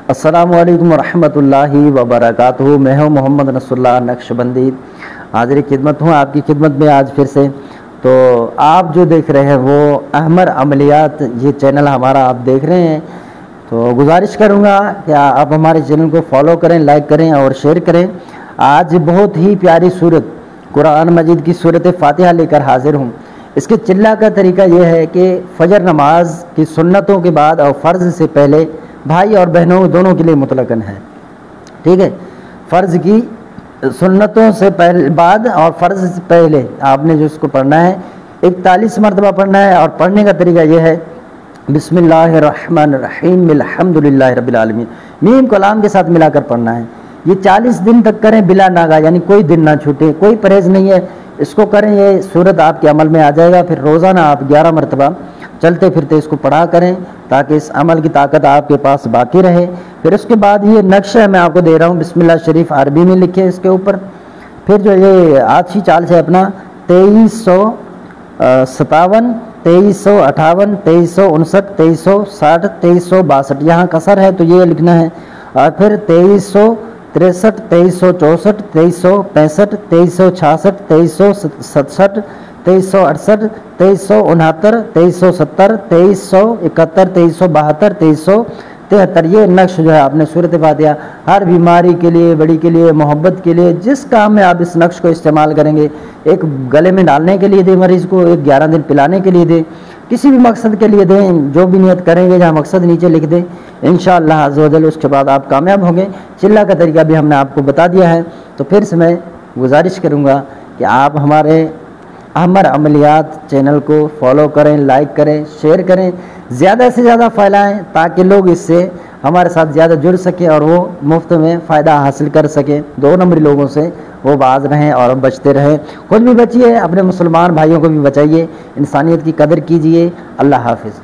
السلام علیکم ورحمۃ اللہ وبرکاتہ۔ میں ہوں محمد نصر اللہ نقشبندی، حاضر خدمت ہوں آپ کی خدمت میں آج پھر سے۔ تو آپ جو دیکھ رہے ہیں وہ احمر عملیات، یہ چینل ہمارا آپ دیکھ رہے ہیں، تو گزارش کروں گا کہ آپ ہمارے چینل کو فالو کریں، لائک کریں اور شیئر کریں۔ آج بہت ہی پیاری صورت قرآن مجید کی صورت فاتحہ لے کر حاضر ہوں۔ اس کے چلا کا طریقہ یہ ہے کہ فجر نماز کی سنتوں کے بعد اور فرض سے پہلے بھائی اور بہنوں دونوں کے لیے مطلقاً ہے، ٹھیک ہے۔ فرض کی سنتوں سے پہلے بعد اور فرض سے پہلے آپ نے جو اس کو پڑھنا ہے 41 مرتبہ پڑھنا ہے، اور پڑھنے کا طریقہ یہ ہے بسم اللہ الرحمن الرحیم الحمدللہ رب العالمین، میم کو لام کے ساتھ ملا کر پڑھنا ہے۔ یہ 40 دن تک کریں بلا ناغہ، یعنی کوئی دن نہ چھوٹے، کوئی پرہیز نہیں ہے، اس کو کریں، یہ صورت آپ کے عمل میں آ جائے گا۔ پھر روزانہ آپ 11 مرتبہ چلتے پھرتے اس کو پڑھا کریں تاکہ اس عمل کی طاقت آپ کے پاس باقی رہے۔ پھر اس کے بعد یہ نقشہ میں آپ کو دے رہا ہوں، بسم اللہ شریف عربی میں لکھے اس کے اوپر۔ پھر جو یہ آج چال سے اپنا 2357 2358 2359 2360 2362، یہاں کسر ہے تو یہ لکھنا ہے، اور پھر 2363 2364 2365 2366 2367 2368 2369 2370 2371 2372 2373، یہ نقش جو ہے آپ نے صورت فاتحہ ہر بیماری کے لیے، بڑی کے لیے، محبت کے لیے، جس کام میں آپ اس نقش کو استعمال کریں گے، ایک گلے میں ڈالنے کے لیے دیں مریض کو، ایک 11 دن پلانے کے لیے دیں، کسی بھی مقصد کے لیے دیں، جو بھی نیت کریں گے جہاں مقصد نیچے لکھ دیں، انشاءاللہ عز و جل اس کے بعد آپ کامیاب ہوں گے۔ چلہ کا طریقہ بھی ہم نے آپ کو بتا دیا ہے، تو پھر سے میں گزارش کروں گا کہ آپ ہمارے احمر عملیات چینل کو فالو کریں، لائک کریں، شیئر کریں، زیادہ سے زیادہ پھیلائیں تاکہ لوگ اس سے ہمارے ساتھ زیادہ جڑ سکیں اور وہ مفت میں فائدہ حاصل کر سکیں، 2 نمبری لوگوں سے وہ باز رہیں اور بچتے رہیں۔ خود بھی بچیے، اپنے مسلمان بھائیوں کو بھی بچائیے، انسانیت کی قدر کیجیے۔ اللہ حافظ۔